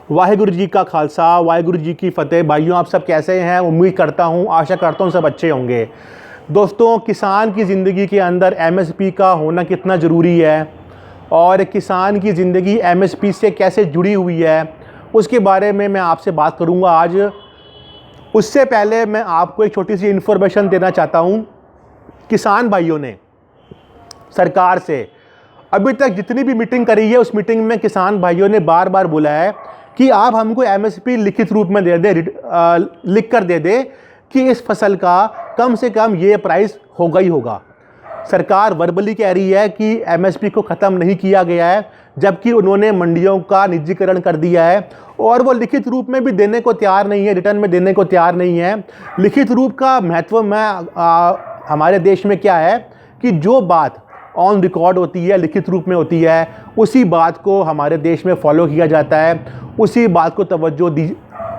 वाहिगुरु जी का खालसा, वाहिगुरु जी की फ़तेह। भाइयों, आप सब कैसे हैं? उम्मीद करता हूँ, आशा करता हूँ सब अच्छे होंगे। दोस्तों, किसान की ज़िंदगी के अंदर एमएसपी का होना कितना ज़रूरी है और किसान की ज़िंदगी एमएसपी से कैसे जुड़ी हुई है, उसके बारे में मैं आपसे बात करूँगा आज। उससे पहले मैं आपको एक छोटी सी इन्फॉर्मेशन देना चाहता हूँ। किसान भाइयों ने सरकार से अभी तक जितनी भी मीटिंग करी है, उस मीटिंग में किसान भाइयों ने बार बार बोला है कि आप हमको एमएसपी लिखित रूप में दे दे, लिख कर दे दे कि इस फसल का कम से कम ये प्राइस होगा ही होगा। सरकार वर्बली कह रही है कि एमएसपी को ख़त्म नहीं किया गया है, जबकि उन्होंने मंडियों का निजीकरण कर दिया है और वो लिखित रूप में भी देने को तैयार नहीं है, रिटर्न में देने को तैयार नहीं है। लिखित रूप का महत्व हमारे देश में क्या है कि जो बात ऑन रिकॉर्ड होती है, लिखित रूप में होती है, उसी बात को हमारे देश में फॉलो किया जाता है, उसी बात को तवज्जो दी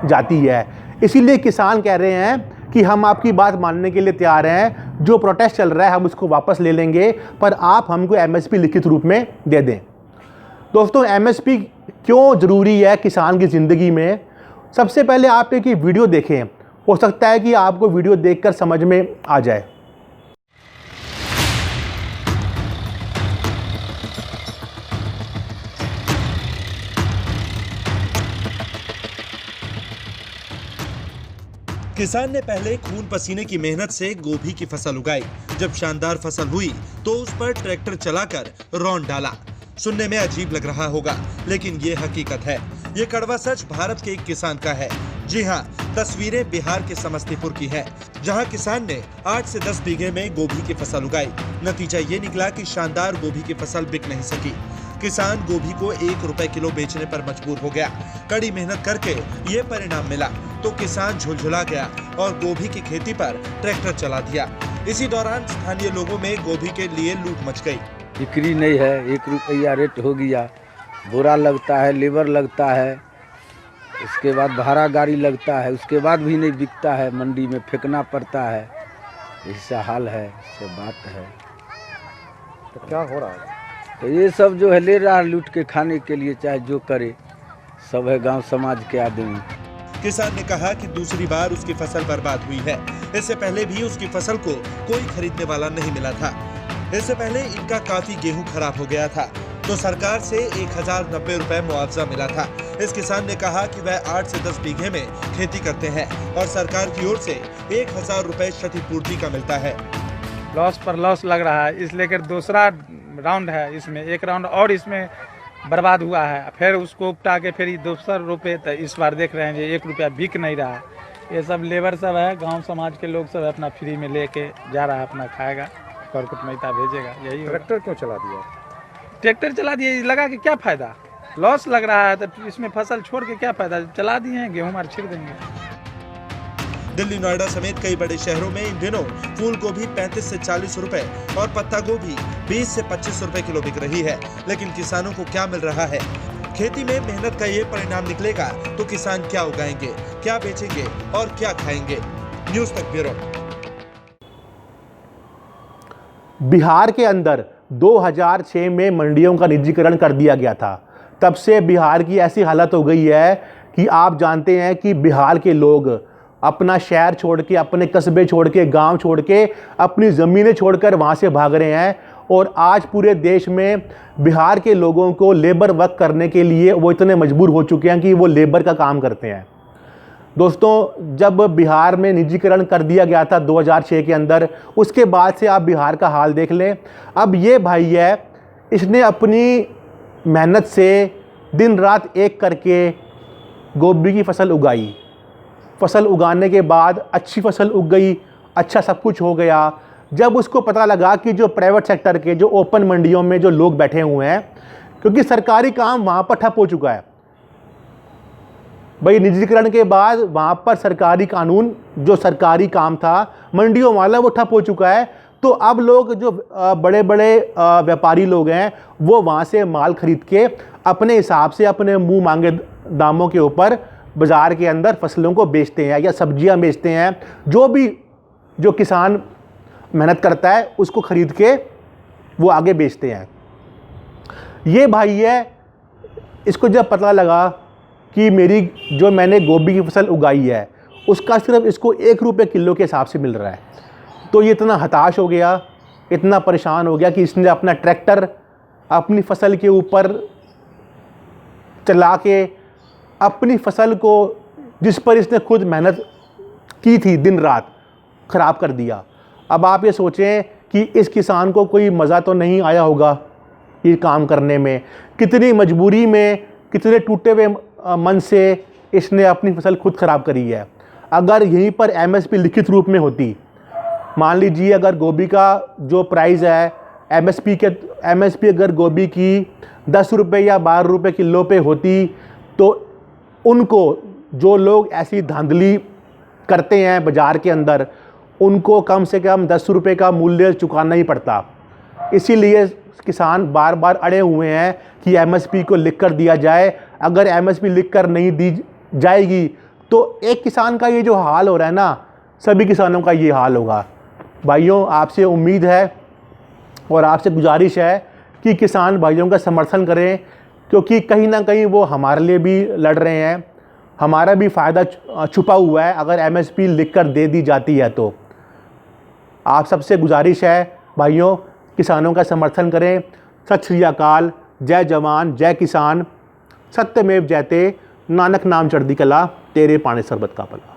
जाती है। इसीलिए किसान कह रहे हैं कि हम आपकी बात मानने के लिए तैयार हैं, जो प्रोटेस्ट चल रहा है हम उसको वापस ले लेंगे, पर आप हमको एमएसपी लिखित रूप में दे दें। दोस्तों, एमएसपी क्यों ज़रूरी है किसान की ज़िंदगी में? सबसे पहले आप एक वीडियो देखें, हो सकता है कि आपको वीडियो देखकर समझ में आ जाए। किसान ने पहले खून पसीने की मेहनत से गोभी की फसल उगाई। जब शानदार फसल हुई तो उस पर ट्रैक्टर चलाकर रौंद डाला। सुनने में अजीब लग रहा होगा, लेकिन ये हकीकत है। ये कड़वा सच भारत के एक किसान का है। जी हाँ, तस्वीरें बिहार के समस्तीपुर की है, जहाँ किसान ने 8 से 10 बीघे में गोभी की फसल उगाई। नतीजा ये निकला कि शानदार गोभी की फसल बिक नहीं सकी। किसान गोभी को 1 रुपए किलो बेचने पर मजबूर हो गया। कड़ी मेहनत करके ये परिणाम मिला तो किसान झुलझुला गया और गोभी की खेती पर ट्रैक्टर चला दिया। इसी दौरान स्थानीय लोगों में गोभी के लिए लूट मच गई। बिक्री नहीं है, 1 रुपया रेट हो गया। बुरा लगता है, लेबर लगता है, उसके बाद भाड़ा गाड़ी लगता है, उसके बाद भी नहीं बिकता है, मंडी में फेंकना पड़ता है। ऐसा हाल है, सब बात है। तो क्या हो रहा है? तो ये सब जो है ले रहा है लूट के खाने के लिए, चाहे जो करे, सब है गांव समाज के आदमी। किसान ने कहा कि दूसरी बार उसकी फसल बर्बाद हुई है। इससे पहले भी उसकी फसल को कोई खरीदने वाला नहीं मिला था। इससे पहले इनका काफी गेहूं खराब हो गया था तो सरकार से 1090 रुपए मुआवजा मिला था। इस किसान ने कहा कि वह 8 से 10 बीघे में खेती करते हैं और सरकार की ओर से 1000 रुपए क्षतिपूर्ति का मिलता है। लॉस पर लॉस लग रहा है, इसलिए कि दूसरा राउंड है, इसमें एक राउंड और इसमें बर्बाद हुआ है। फिर उसको उपटा के फिर दूसरा रुपये, तो इस बार देख रहे हैं कि 1 रुपया बिक नहीं रहा। ये सब लेबर सब है, गांव समाज के लोग सब अपना फ्री में लेके जा रहा है, अपना खाएगा, करकुट मैता भेजेगा। यही ट्रैक्टर क्यों चला दिया? ट्रैक्टर चला दिए, लगा कि क्या फ़ायदा, लॉस लग रहा है तो इसमें फसल छोड़ के क्या फ़ायदा। चला दिए हैं, गेहूँ मार छिड़ देंगे। दिल्ली, नोएडा समेत कई बड़े शहरों में इन दिनों फूल गोभी 35 से 40 रुपए और पत्ता गोभी 20 से 25 रुपए किलो बिक रही है। लेकिन किसानों को क्या मिल रहा है? खेती में मेहनत का ये परिणाम निकलेगा तो किसान क्या उगाएंगे, क्या बेचेंगे और क्या खाएंगे? न्यूज़ तक ब्यूरो। बिहार के अंदर 2006 में मंडियों का निजीकरण कर दिया गया था। तब से बिहार की ऐसी हालत हो गई है कि आप जानते हैं कि बिहार के लोग अपना शहर छोड़ के, अपने कस्बे छोड़ के, गांव छोड़ के, अपनी ज़मीनें छोड़कर वहां से भाग रहे हैं। और आज पूरे देश में बिहार के लोगों को लेबर वर्क करने के लिए वो इतने मजबूर हो चुके हैं कि वो लेबर का काम करते हैं। दोस्तों, जब बिहार में निजीकरण कर दिया गया था 2006 के अंदर, उसके बाद से आप बिहार का हाल देख लें। अब ये भाई है, इसने अपनी मेहनत से दिन रात एक करके गोभी की फसल उगाई। फसल उगाने के बाद अच्छी फसल उग गई, अच्छा सब कुछ हो गया। जब उसको पता लगा कि जो प्राइवेट सेक्टर के, जो ओपन मंडियों में जो लोग बैठे हुए हैं, क्योंकि सरकारी काम वहाँ पर ठप हो चुका है भाई, निजीकरण के बाद वहाँ पर सरकारी कानून, जो सरकारी काम था मंडियों वाला, वो ठप हो चुका है। तो अब लोग जो बड़े बड़े व्यापारी लोग हैं, वो वहाँ से माल खरीद के अपने हिसाब से, अपने मुंह मांगे दामों के ऊपर बाज़ार के अंदर फसलों को बेचते हैं या सब्जियां बेचते हैं। जो किसान मेहनत करता है उसको खरीद के वो आगे बेचते हैं। ये भाई है, इसको जब पता लगा कि मेरी जो मैंने गोभी की फसल उगाई है उसका सिर्फ इसको 1 रुपये किलो के हिसाब से मिल रहा है। तो ये इतना हताश हो गया, इतना परेशान हो गया कि इसने अपना ट्रैक्टर अपनी फसल के ऊपर चला के अपनी फसल को, जिस पर इसने खुद मेहनत की थी दिन रात, ख़राब कर दिया। अब आप ये सोचें कि इस किसान को कोई मज़ा तो नहीं आया होगा ये काम करने में, कितनी मजबूरी में, कितने टूटे हुए मन से इसने अपनी फसल खुद ख़राब करी है। अगर यहीं पर MSP लिखित रूप में होती, मान लीजिए अगर गोभी का जो प्राइस है MSP अगर गोभी की 10 रुपये या 12 रुपये किलो पे होती, तो उनको, जो लोग ऐसी धांधली करते हैं बाज़ार के अंदर, उनको कम से कम 10 रुपये का मूल्य चुकाना ही पड़ता। इसीलिए किसान बार बार अड़े हुए हैं कि MSP को लिख कर दिया जाए। अगर MSP लिख कर नहीं दी जाएगी तो एक किसान का ये जो हाल हो रहा है ना, सभी किसानों का ये हाल होगा। भाइयों, आपसे उम्मीद है और आपसे गुजारिश है कि किसान भाइयों का समर्थन करें, क्योंकि कहीं ना कहीं वो हमारे लिए भी लड़ रहे हैं, हमारा भी फ़ायदा छुपा हुआ है अगर MSP लिख कर दे दी जाती है तो। आप सबसे गुजारिश है भाइयों, किसानों का समर्थन करें। सत श्री अकाल, जय जवान जय किसान, सत्यमेव जयते, नानक नाम चढ़दी कला, तेरे पानी सरबत का भला।